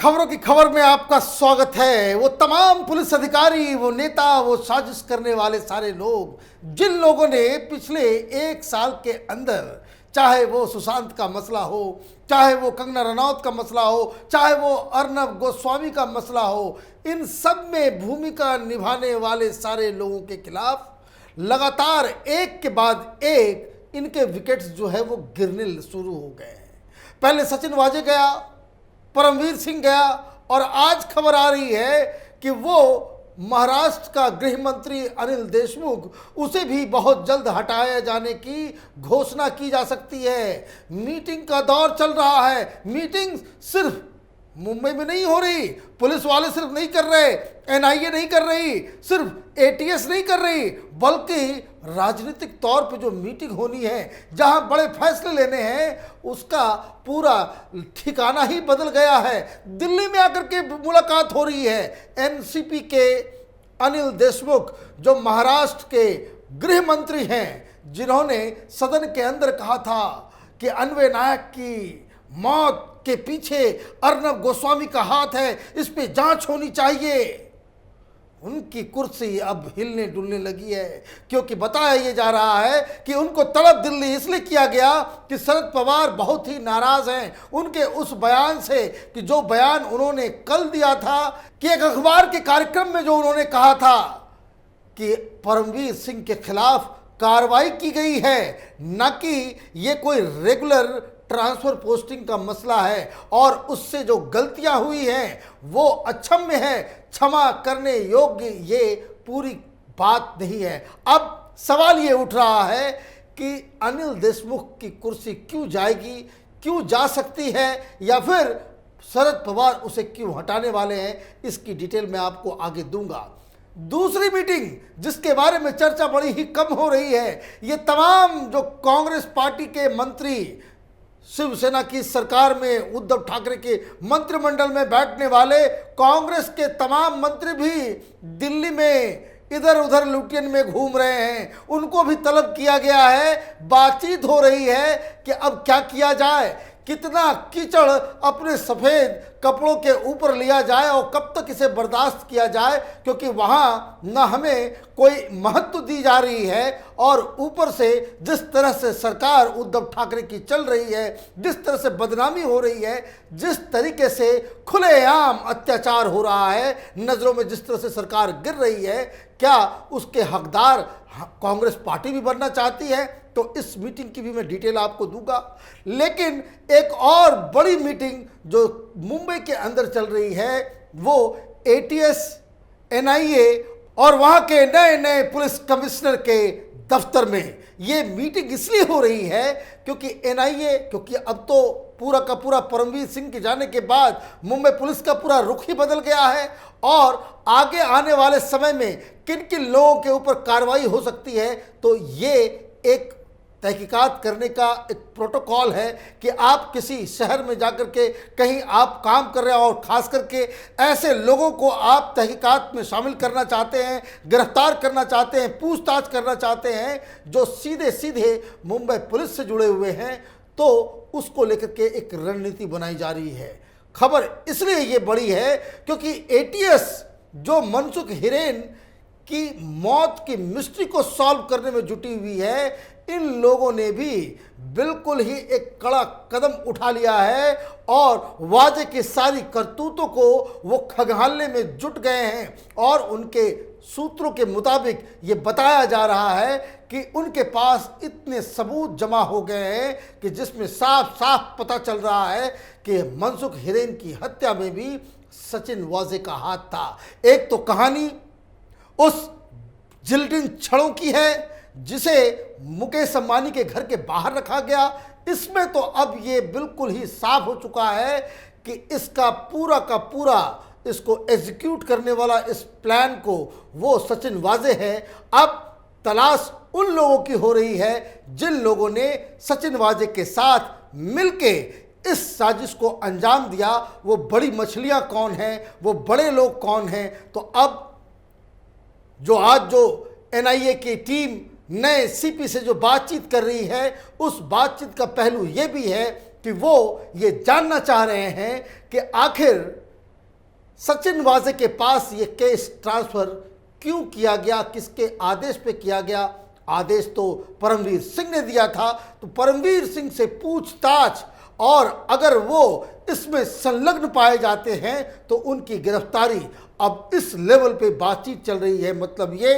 खबरों की खबर में आपका स्वागत है। वो तमाम पुलिस अधिकारी, वो नेता, वो साजिश करने वाले सारे लोग, जिन लोगों ने पिछले एक साल के अंदर, चाहे वो सुशांत का मसला हो, चाहे वो कंगना रनौत का मसला हो, चाहे वो अर्नब गोस्वामी का मसला हो, इन सब में भूमिका निभाने वाले सारे लोगों के खिलाफ लगातार एक के बाद एक इनके विकेट्स जो है वो गिरने शुरू हो गए हैं। पहले सचिन वाजे गया, परमवीर सिंह गया, और आज खबर आ रही है कि वो महाराष्ट्र का गृह मंत्री अनिल देशमुख, उसे भी बहुत जल्द हटाया जाने की घोषणा की जा सकती है। मीटिंग का दौर चल रहा है। मीटिंग सिर्फ मुंबई में नहीं हो रही, पुलिस वाले सिर्फ नहीं कर रहे, एनआईए नहीं कर रही, सिर्फ एटीएस नहीं कर रही, बल्कि राजनीतिक तौर पे जो मीटिंग होनी है, जहां बड़े फैसले लेने हैं, उसका पूरा ठिकाना ही बदल गया है। दिल्ली में आकर के मुलाकात हो रही है। एनसीपी के अनिल देशमुख, जो महाराष्ट्र के गृह मंत्री हैं, जिन्होंने सदन के अंदर कहा था कि अन्वय नायक की मौत के पीछे अर्नब गोस्वामी का हाथ है, इस पे जांच होनी चाहिए, उनकी कुर्सी अब हिलने डुलने लगी है। क्योंकि बताया ये जा रहा है कि उनको तलब दिल्ली इसलिए किया गया कि शरद पवार बहुत ही नाराज हैं उनके उस बयान से, कि जो बयान उन्होंने कल दिया था कि एक अखबार के कार्यक्रम में जो उन्होंने कहा था कि परमवीर सिंह के खिलाफ कार्रवाई की गई है, न कि ये कोई रेगुलर ट्रांसफर पोस्टिंग का मसला है, और उससे जो गलतियां हुई हैं वो अक्षम्य है, क्षमा करने योग्य ये पूरी बात नहीं है। अब सवाल ये उठ रहा है कि अनिल देशमुख की कुर्सी क्यों जाएगी, क्यों जा सकती है, या फिर शरद पवार उसे क्यों हटाने वाले हैं, इसकी डिटेल मैं आपको आगे दूंगा। दूसरी मीटिंग जिसके बारे में चर्चा बड़ी ही कम हो रही है, ये तमाम जो कांग्रेस पार्टी के मंत्री, शिवसेना की सरकार में उद्धव ठाकरे के मंत्रिमंडल में बैठने वाले कांग्रेस के तमाम मंत्री भी दिल्ली में इधर उधर लुटियन में घूम रहे हैं। उनको भी तलब किया गया है, बातचीत हो रही है कि अब क्या किया जाए, कितना कीचड़ अपने सफ़ेद कपड़ों के ऊपर लिया जाए और कब तक इसे बर्दाश्त किया जाए, क्योंकि वहाँ न हमें कोई महत्व दी जा रही है, और ऊपर से जिस तरह से सरकार उद्धव ठाकरे की चल रही है, जिस तरह से बदनामी हो रही है, जिस तरीके से खुलेआम अत्याचार हो रहा है, नज़रों में जिस तरह से सरकार गिर रही है, क्या उसके हकदार कांग्रेस पार्टी भी बनना चाहती है? तो इस मीटिंग की भी मैं डिटेल आपको दूंगा। लेकिन एक और बड़ी मीटिंग जो मुंबई के अंदर चल रही है, वो एटीएस, एनआईए और वहां के नए नए पुलिस कमिश्नर के दफ्तर में। ये मीटिंग इसलिए हो रही है क्योंकि एनआईए, क्योंकि अब तो पूरा का पूरा परमवीर सिंह के जाने के बाद मुंबई पुलिस का पूरा रुख ही बदल गया है, और आगे आने वाले समय में किन किन लोगों के ऊपर कार्रवाई हो सकती है, तो ये एक तहकीकात करने का एक प्रोटोकॉल है कि आप किसी शहर में जाकर के कहीं आप काम कर रहे हैं, और ख़ास करके ऐसे लोगों को आप तहकीकात में शामिल करना चाहते हैं, गिरफ्तार करना चाहते हैं, पूछताछ करना चाहते हैं, जो सीधे सीधे मुंबई पुलिस से जुड़े हुए हैं, तो उसको लेकर के एक रणनीति बनाई जा रही है। खबर इसलिए ये बड़ी है क्योंकि एटीएस जो मनसुख हिरेन की मौत की मिस्ट्री को सॉल्व करने में जुटी हुई है, इन लोगों ने भी बिल्कुल ही एक कड़ा कदम उठा लिया है, और वाजे की सारी करतूतों को वो खंगालने में जुट गए हैं। और उनके सूत्रों के मुताबिक ये बताया जा रहा है कि उनके पास इतने सबूत जमा हो गए हैं कि जिसमें साफ साफ पता चल रहा है कि मनसुख हिरेन की हत्या में भी सचिन वाजे का हाथ था। एक तो कहानी उस जिल्टिन छड़ों की है जिसे मुकेश अंबानी के घर के बाहर रखा गया। इसमें तो अब ये बिल्कुल ही साफ हो चुका है कि इसका पूरा का पूरा इसको एग्जीक्यूट करने वाला, इस प्लान को, वो सचिन वाजे है। अब तलाश उन लोगों की हो रही है जिन लोगों ने सचिन वाजे के साथ मिलके इस साजिश को अंजाम दिया। वो बड़ी मछलियां कौन हैं, वो बड़े लोग कौन हैं। तो अब जो आज जो एनआईए की टीम नए सीपी से जो बातचीत कर रही है, उस बातचीत का पहलू ये भी है कि वो ये जानना चाह रहे हैं कि आखिर सचिन वाजे के पास ये केस ट्रांसफर क्यों किया गया, किसके आदेश पे किया गया? आदेश तो परमवीर सिंह ने दिया था, तो परमवीर सिंह से पूछताछ, और अगर वो इसमें संलग्न पाए जाते हैं तो उनकी गिरफ्तारी। अब इस लेवल पे बातचीत चल रही है, मतलब ये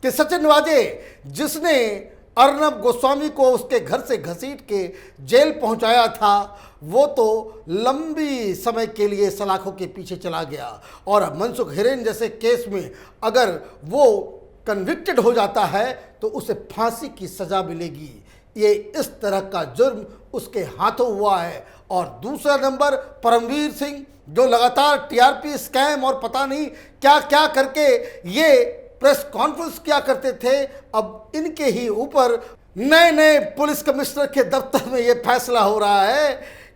कि सचिन वाजे जिसने अर्नब गोस्वामी को उसके घर से घसीट के जेल पहुंचाया था, वो तो लंबी समय के लिए सलाखों के पीछे चला गया, और अब मनसुख हिरेन जैसे केस में अगर वो कन्विक्टेड हो जाता है तो उसे फांसी की सज़ा मिलेगी। ये इस तरह का जुर्म उसके हाथों हुआ है। और दूसरा नंबर, परमवीर सिंह जो लगातार टीआरपी स्कैम और पता नहीं क्या क्या करके ये प्रेस कॉन्फ्रेंस किया करते थे, अब इनके ही ऊपर नए नए पुलिस कमिश्नर के दफ्तर में ये फैसला हो रहा है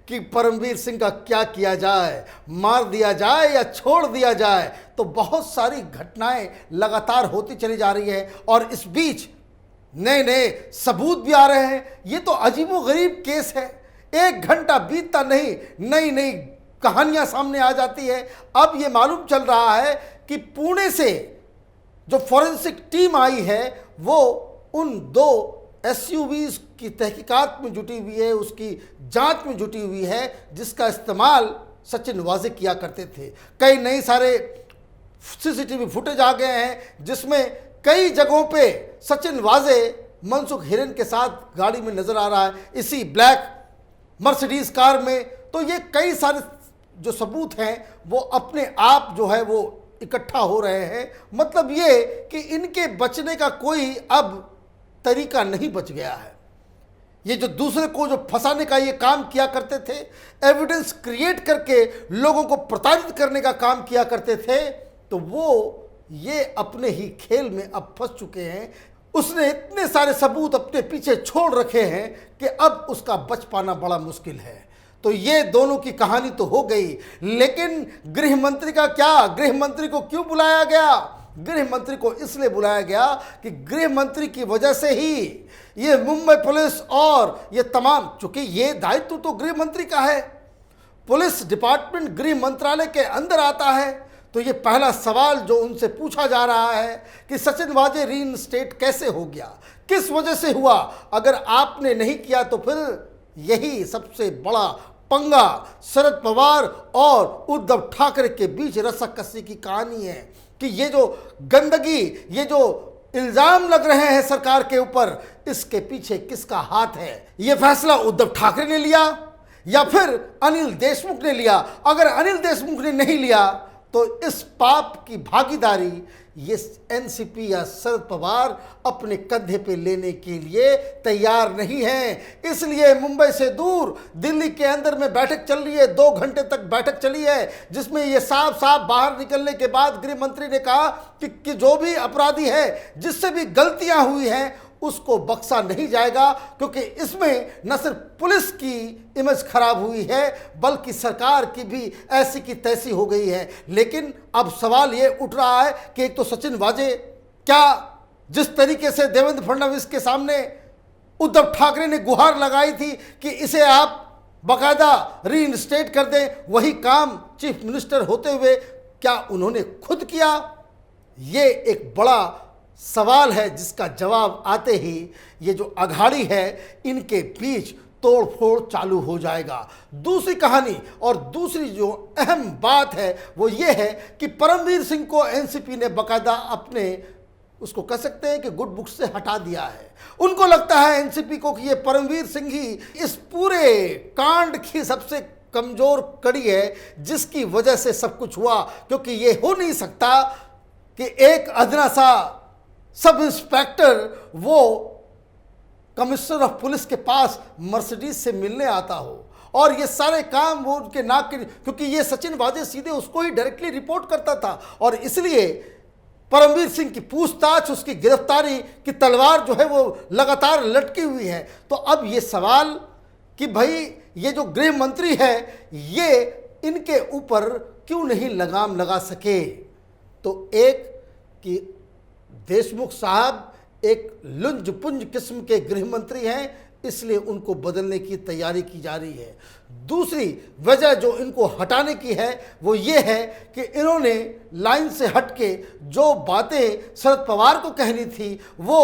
कि परमवीर सिंह का क्या किया जाए, मार दिया जाए या छोड़ दिया जाए। तो बहुत सारी घटनाएं लगातार होती चली जा रही है, और इस बीच नए नए सबूत भी आ रहे हैं। ये तो अजीबोगरीब केस है, 1 घंटा बीतता नहीं नई नई कहानियां सामने आ जाती है। अब ये मालूम चल रहा है कि पुणे से जो फॉरेंसिक टीम आई है वो उन 2 एसयूवीज की तहकीकात में जुटी हुई है, उसकी जांच में जुटी हुई है, जिसका इस्तेमाल सचिन वाजे किया करते थे। कई नई सारे सीसीटीवी फुटेज आ गए हैं जिसमें कई जगहों पे सचिन वाजे मनसुख हिरेन के साथ गाड़ी में नजर आ रहा है, इसी ब्लैक मर्सिडीज कार में। तो ये कई सारे जो सबूत हैं वो अपने आप जो है वो इकट्ठा हो रहे हैं। मतलब ये कि इनके बचने का कोई अब तरीका नहीं बच गया है। ये जो दूसरे को जो फंसाने का ये काम किया करते थे, एविडेंस क्रिएट करके लोगों को प्रताड़ित करने का काम किया करते थे, तो वो ये अपने ही खेल में अब फंस चुके हैं। उसने इतने सारे सबूत अपने पीछे छोड़ रखे हैं कि अब उसका बच पाना बड़ा मुश्किल है। तो ये दोनों की कहानी तो हो गई, लेकिन गृह मंत्री का क्या? गृह मंत्री को क्यों बुलाया गया? गृह मंत्री को इसलिए बुलाया गया कि गृह मंत्री की वजह से ही ये मुंबई पुलिस और ये तमाम, चूंकि ये दायित्व तो गृह मंत्री का है, पुलिस डिपार्टमेंट गृह मंत्रालय के अंदर आता है, तो ये पहला सवाल जो उनसे पूछा जा रहा है कि सचिन वाजे रीइंस्टेट कैसे हो गया, किस वजह से हुआ? अगर आपने नहीं किया तो फिर यही सबसे बड़ा पंगा शरद पवार और उद्धव ठाकरे के बीच रस्साकसी की कहानी है कि ये जो गंदगी, ये जो इल्जाम लग रहे हैं सरकार के ऊपर, इसके पीछे किसका हाथ है? ये फैसला उद्धव ठाकरे ने लिया या फिर अनिल देशमुख ने लिया? अगर अनिल देशमुख ने नहीं लिया तो इस पाप की भागीदारी ये एनसीपी या शरद पवार अपने कंधे पे लेने के लिए तैयार नहीं है। इसलिए मुंबई से दूर दिल्ली के अंदर में बैठक चल रही है, 2 घंटे तक बैठक चली है, जिसमें ये साफ साफ बाहर निकलने के बाद गृह मंत्री ने कहा कि जो भी अपराधी है, जिससे भी गलतियां हुई हैं, उसको बख्शा नहीं जाएगा, क्योंकि इसमें न सिर्फ पुलिस की इमेज खराब हुई है बल्कि सरकार की भी ऐसी की तैसी हो गई है। लेकिन अब सवाल ये उठ रहा है कि एक तो सचिन वाजे, क्या जिस तरीके से देवेंद्र फडणवीस के सामने उद्धव ठाकरे ने गुहार लगाई थी कि इसे आप बाकायदा रीइंस्टेट कर दें, वही काम चीफ मिनिस्टर होते हुए क्या उन्होंने खुद किया? ये एक बड़ा सवाल है जिसका जवाब आते ही ये जो अघाड़ी है इनके बीच तोड़ फोड़ चालू हो जाएगा। दूसरी कहानी और दूसरी जो अहम बात है वो ये है कि परमवीर सिंह को एनसीपी ने बाकायदा अपने, उसको कह सकते हैं कि गुड बुक्स से हटा दिया है। उनको लगता है एनसीपी को कि ये परमवीर सिंह ही इस पूरे कांड की सबसे कमजोर कड़ी है जिसकी वजह से सब कुछ हुआ, क्योंकि ये हो नहीं सकता कि एक अदना सा सब इंस्पेक्टर वो कमिश्नर ऑफ पुलिस के पास मर्सिडीज से मिलने आता हो और ये सारे काम वो उनके नाक के, क्योंकि ये सचिन वाजे सीधे उसको ही डायरेक्टली रिपोर्ट करता था, और इसलिए परमवीर सिंह की पूछताछ, उसकी गिरफ्तारी की तलवार जो है वो लगातार लटकी हुई है। तो अब ये सवाल कि भाई ये जो गृह मंत्री है ये इनके ऊपर क्यों नहीं लगाम लगा सके? तो एक कि देशमुख साहब एक लुंज पुंज किस्म के गृह मंत्री हैं, इसलिए उनको बदलने की तैयारी की जा रही है। दूसरी वजह जो इनको हटाने की है वो ये है कि इन्होंने लाइन से हटके जो बातें शरद पवार को कहनी थी वो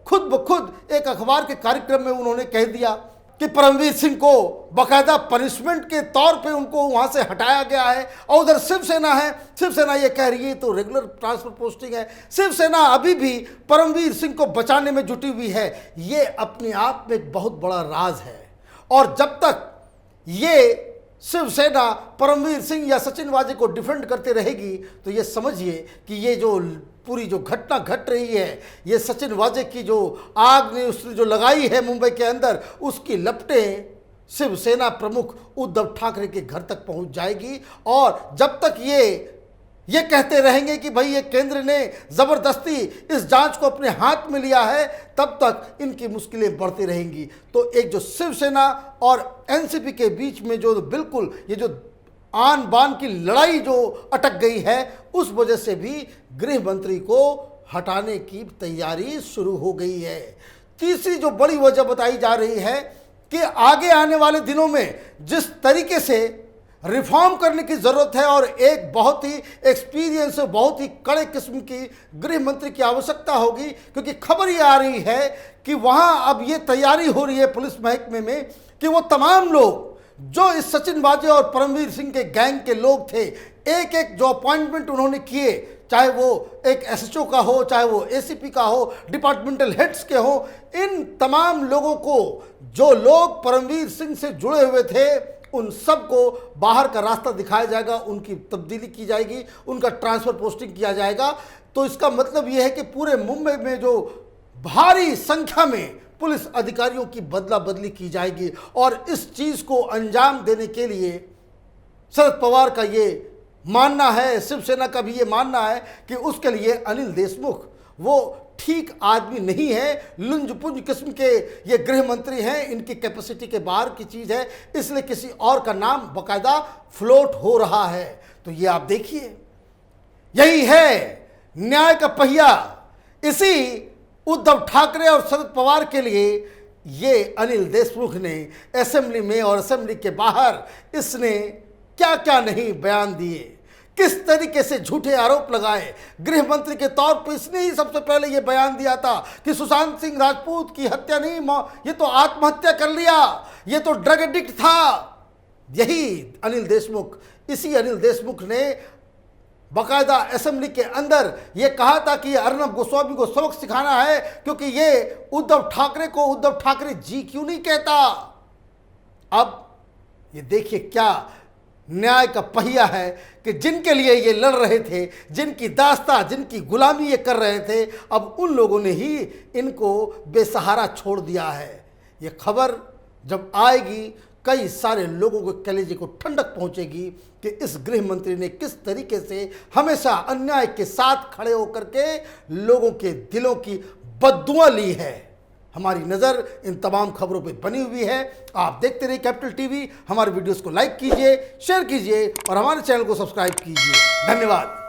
खुद ब खुद एक अखबार के कार्यक्रम में उन्होंने कह दिया कि परमवीर सिंह को बाकायदा पनिशमेंट के तौर पे उनको वहाँ से हटाया गया है। और उधर शिवसेना है, शिवसेना ये कह रही है तो रेगुलर ट्रांसफर पोस्टिंग है। शिवसेना अभी भी परमवीर सिंह को बचाने में जुटी हुई है। ये अपने आप में एक बहुत बड़ा राज है और जब तक ये शिवसेना परमवीर सिंह या सचिन वाजे को डिफेंड करते रहेगी तो ये समझिए कि ये जो पूरी जो घटना घट रही है, ये सचिन वाजे की जो आग ने उसने जो लगाई है मुंबई के अंदर, उसकी लपटें शिवसेना प्रमुख उद्धव ठाकरे के घर तक पहुंच जाएगी। और जब तक ये कहते रहेंगे कि भाई ये केंद्र ने ज़बरदस्ती इस जांच को अपने हाथ में लिया है, तब तक इनकी मुश्किलें बढ़ती रहेंगी। तो एक जो शिवसेना और एनसीपी के बीच में जो बिल्कुल ये जो आन बान की लड़ाई जो अटक गई है, उस वजह से भी गृह मंत्री को हटाने की तैयारी शुरू हो गई है। तीसरी जो बड़ी वजह बताई जा रही है कि आगे आने वाले दिनों में जिस तरीके से रिफॉर्म करने की ज़रूरत है और एक बहुत ही एक्सपीरियंस बहुत ही कड़े किस्म की गृह मंत्री की आवश्यकता होगी, क्योंकि खबर ये आ रही है कि वहाँ अब ये तैयारी हो रही है पुलिस महकमे में कि वो तमाम लोग जो इस सचिन वाजे और परमवीर सिंह के गैंग के लोग थे, एक एक जो अपॉइंटमेंट उन्होंने किए, चाहे वो एक एसएचओ का हो, चाहे वो एसीपी का हो, डिपार्टमेंटल हेड्स के हो, इन तमाम लोगों को जो लोग परमवीर सिंह से जुड़े हुए थे उन सबको बाहर का रास्ता दिखाया जाएगा, उनकी तब्दीली की जाएगी, उनका ट्रांसफ़र पोस्टिंग किया जाएगा। तो इसका मतलब यह है कि पूरे मुंबई में जो भारी संख्या में पुलिस अधिकारियों की बदला बदली की जाएगी और इस चीज़ को अंजाम देने के लिए शरद पवार का ये मानना है, शिवसेना का भी ये मानना है कि उसके लिए अनिल देशमुख वो ठीक आदमी नहीं है। लुंज पुंज किस्म के ये गृह मंत्री हैं, इनकी कैपेसिटी के बाहर की चीज़ है, इसलिए किसी और का नाम बाकायदा फ्लोट हो रहा है। तो ये आप देखिए, यही है न्याय का पहिया। इसी उद्धव ठाकरे और शरद पवार के लिए ये अनिल देशमुख ने असेंबली में और असेंबली के बाहर इसने क्या क्या नहीं बयान दिए, किस तरीके से झूठे आरोप लगाए। गृह मंत्री के तौर पर इसने ही सबसे पहले ये बयान दिया था कि सुशांत सिंह राजपूत की हत्या नहीं, ये तो आत्महत्या कर लिया, ये तो ड्रग एडिक्ट था। यही अनिल देशमुख, इसी अनिल देशमुख ने बाकायदा असेंबली के अंदर ये कहा था कि अर्नब गोस्वामी को सबक सिखाना है, क्योंकि ये उद्धव ठाकरे को उद्धव ठाकरे जी क्यों नहीं कहता। अब ये देखिए क्या न्याय का पहिया है कि जिनके लिए ये लड़ रहे थे, जिनकी दास्ता, जिनकी गुलामी ये कर रहे थे, अब उन लोगों ने ही इनको बेसहारा छोड़ दिया है। ये खबर जब आएगी कई सारे लोगों के कलेजे को ठंडक पहुंचेगी कि इस गृह मंत्री ने किस तरीके से हमेशा अन्याय के साथ खड़े होकर के लोगों के दिलों की बद्दुआ ली है। हमारी नज़र इन तमाम खबरों पे बनी हुई है। आप देखते रहिए कैपिटल टीवी। हमारे वीडियोस को लाइक कीजिए, शेयर कीजिए और हमारे चैनल को सब्सक्राइब कीजिए। धन्यवाद।